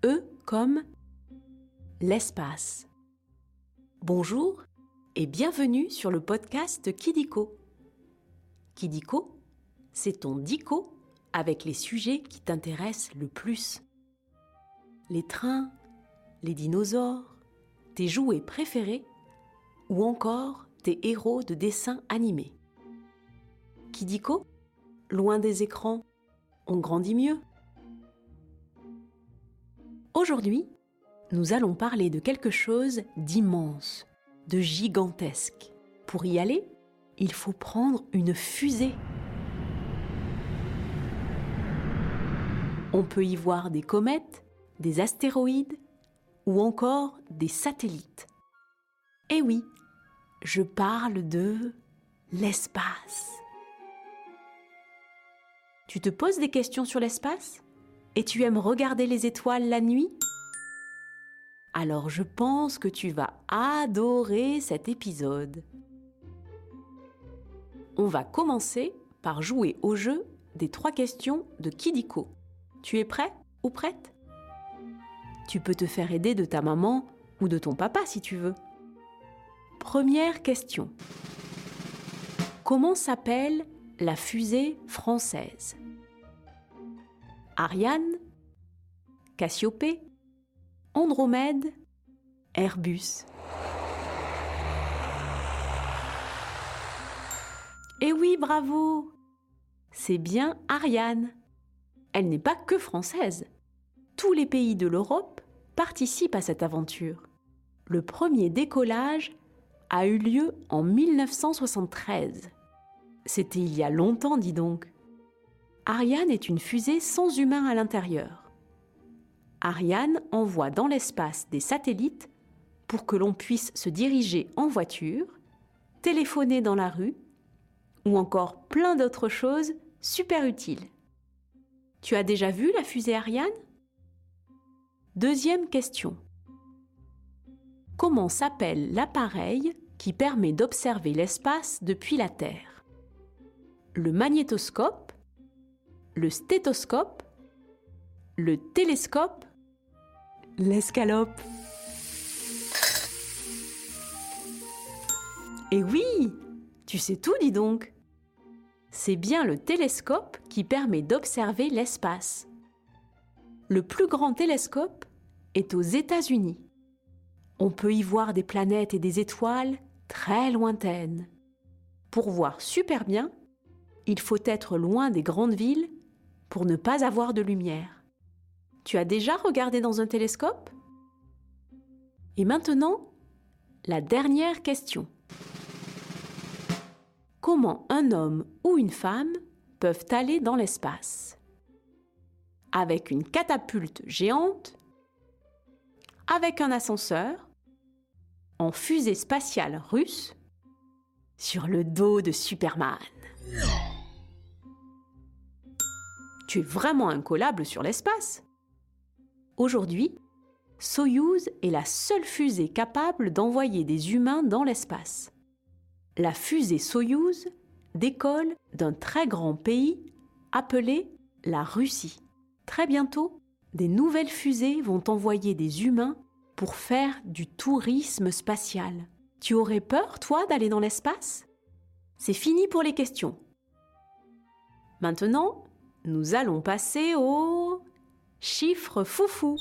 E comme l'espace. Bonjour et bienvenue sur le podcast Kidiko. Kidiko, c'est ton dico avec les sujets qui t'intéressent le plus. Les trains, les dinosaures, tes jouets préférés ou encore tes héros de dessins animés. Kidiko, loin des écrans, on grandit mieux. Aujourd'hui, nous allons parler de quelque chose d'immense, de gigantesque. Pour y aller, il faut prendre une fusée. On peut y voir des comètes, des astéroïdes ou encore des satellites. Eh oui, je parle de l'espace. Tu te poses des questions sur l'espace ? Et tu aimes regarder les étoiles la nuit ? Alors je pense que tu vas adorer cet épisode. On va commencer par jouer au jeu des 3 questions de Kidiko. Tu es prêt ou prête ? Tu peux te faire aider de ta maman ou de ton papa si tu veux. Première question. Comment s'appelle la fusée française ? Ariane, Cassiopée, Andromède, Airbus. Eh oui, bravo! C'est bien Ariane. Elle n'est pas que française. Tous les pays de l'Europe participent à cette aventure. Le premier décollage a eu lieu en 1973. C'était il y a longtemps, dis donc. Ariane est une fusée sans humain à l'intérieur. Ariane envoie dans l'espace des satellites pour que l'on puisse se diriger en voiture, téléphoner dans la rue ou encore plein d'autres choses super utiles. Tu as déjà vu la fusée Ariane ? Deuxième question. Comment s'appelle l'appareil qui permet d'observer l'espace depuis la Terre ? Le magnétoscope ? Le stéthoscope, le télescope, l'escalope. Et oui, tu sais tout, dis donc. C'est bien le télescope qui permet d'observer l'espace. Le plus grand télescope est aux États-Unis. On peut y voir des planètes et des étoiles très lointaines. Pour voir super bien, il faut être loin des grandes villes pour ne pas avoir de lumière. Tu as déjà regardé dans un télescope ? Et maintenant, la dernière question. Comment un homme ou une femme peuvent aller dans l'espace ? Avec une catapulte géante ? Avec un ascenseur ? En fusée spatiale russe ? Sur le dos de Superman ? Tu es vraiment incollable sur l'espace. Aujourd'hui, Soyouz est la seule fusée capable d'envoyer des humains dans l'espace. La fusée Soyouz décolle d'un très grand pays appelé la Russie. Très bientôt, des nouvelles fusées vont envoyer des humains pour faire du tourisme spatial. Tu aurais peur, toi, d'aller dans l'espace ? C'est fini pour les questions. Maintenant, nous allons passer aux chiffres foufou.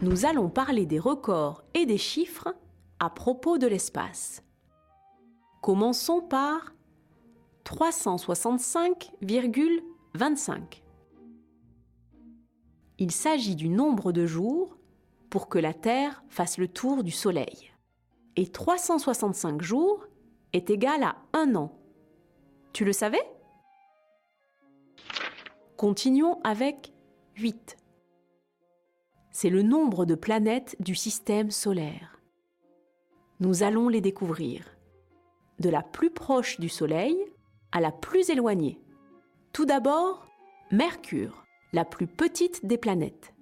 Nous allons parler des records et des chiffres à propos de l'espace. Commençons par 365,25. Il s'agit du nombre de jours pour que la Terre fasse le tour du Soleil. Et 365 jours est égal à 1 an. Tu le savais ? Continuons avec 8. C'est le nombre de planètes du système solaire. Nous allons les découvrir. De la plus proche du Soleil à la plus éloignée. Tout d'abord, Mercure, la plus petite des planètes.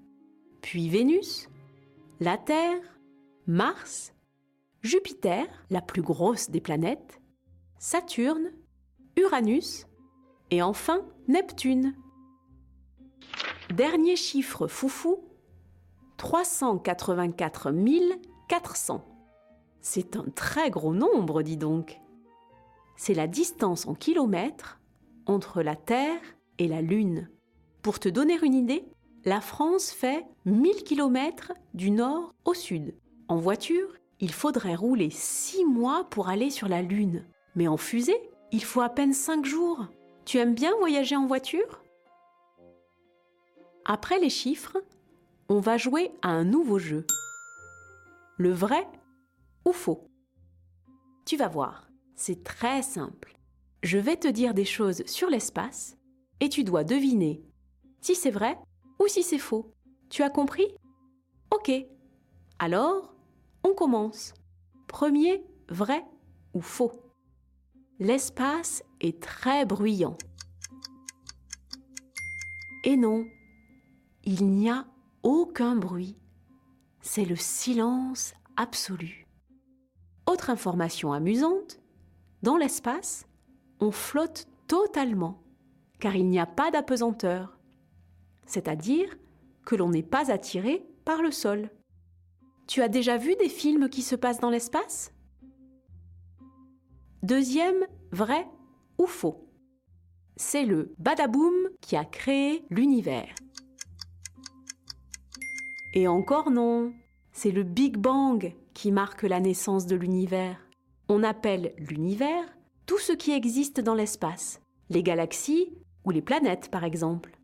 Puis Vénus, la Terre, Mars, Jupiter, la plus grosse des planètes, Saturne, Uranus et enfin Neptune. Dernier chiffre foufou, 384 400. C'est un très gros nombre, dis donc. C'est la distance en kilomètres entre la Terre et la Lune. Pour te donner une idée, la France fait 1000 km du nord au sud. En voiture, il faudrait rouler 6 mois pour aller sur la Lune. Mais en fusée, il faut à peine 5 jours. Tu aimes bien voyager en voiture ? Après les chiffres, on va jouer à un nouveau jeu. Le vrai ou faux ? Tu vas voir, c'est très simple. Je vais te dire des choses sur l'espace et tu dois deviner si c'est vrai ou si c'est faux. Tu as compris ? Ok. Alors, on commence. Premier, vrai ou faux ? L'espace est très bruyant. Et non, il n'y a aucun bruit. C'est le silence absolu. Autre information amusante, dans l'espace, on flotte totalement, car il n'y a pas d'apesanteur, c'est-à-dire que l'on n'est pas attiré par le sol. Tu as déjà vu des films qui se passent dans l'espace ? Deuxième, vrai ou faux ? C'est le badaboum qui a créé l'univers. Et encore non, c'est le Big Bang qui marque la naissance de l'univers. On appelle l'univers tout ce qui existe dans l'espace, les galaxies ou les planètes par exemple.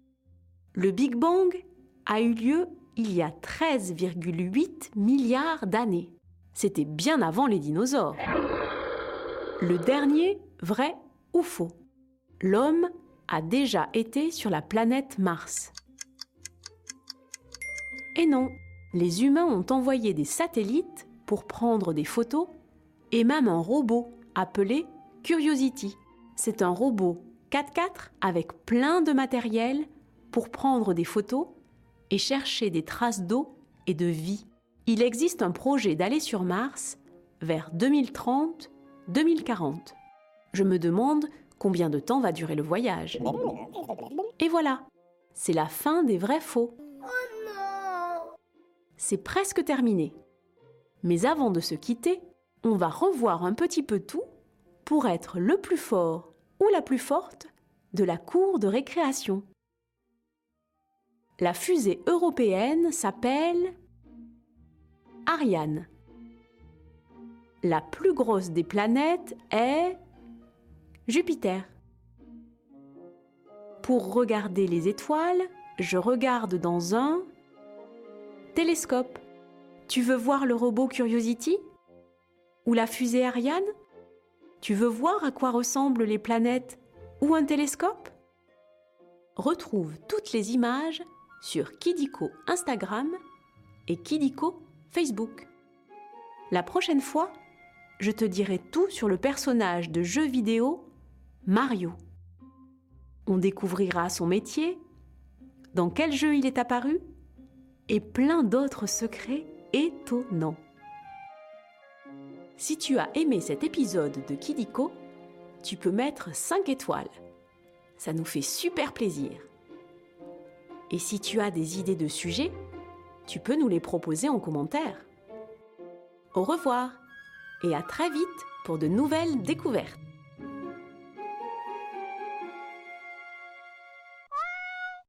Le Big Bang a eu lieu il y a 13,8 milliards d'années. C'était bien avant les dinosaures. Le dernier, vrai ou faux ? L'homme a déjà été sur la planète Mars. Et non, les humains ont envoyé des satellites pour prendre des photos et même un robot appelé Curiosity. C'est un robot 4x4 avec plein de matériel pour prendre des photos et chercher des traces d'eau et de vie. Il existe un projet d'aller sur Mars vers 2030-2040. Je me demande combien de temps va durer le voyage. Et voilà, c'est la fin des vrais-faux. C'est presque terminé. Mais avant de se quitter, on va revoir un petit peu tout pour être le plus fort ou la plus forte de la cour de récréation. La fusée européenne s'appelle Ariane. La plus grosse des planètes est Jupiter. Pour regarder les étoiles, je regarde dans un télescope. Tu veux voir le robot Curiosity ? Ou la fusée Ariane ? Tu veux voir à quoi ressemblent les planètes ou un télescope ? Retrouve toutes les images sur Kidiko Instagram et Kidiko Facebook. La prochaine fois, je te dirai tout sur le personnage de jeu vidéo Mario. On découvrira son métier, dans quel jeu il est apparu, et plein d'autres secrets étonnants. Si tu as aimé cet épisode de Kidiko, tu peux mettre 5 étoiles. Ça nous fait super plaisir. Et si tu as des idées de sujets, tu peux nous les proposer en commentaire. Au revoir et à très vite pour de nouvelles découvertes.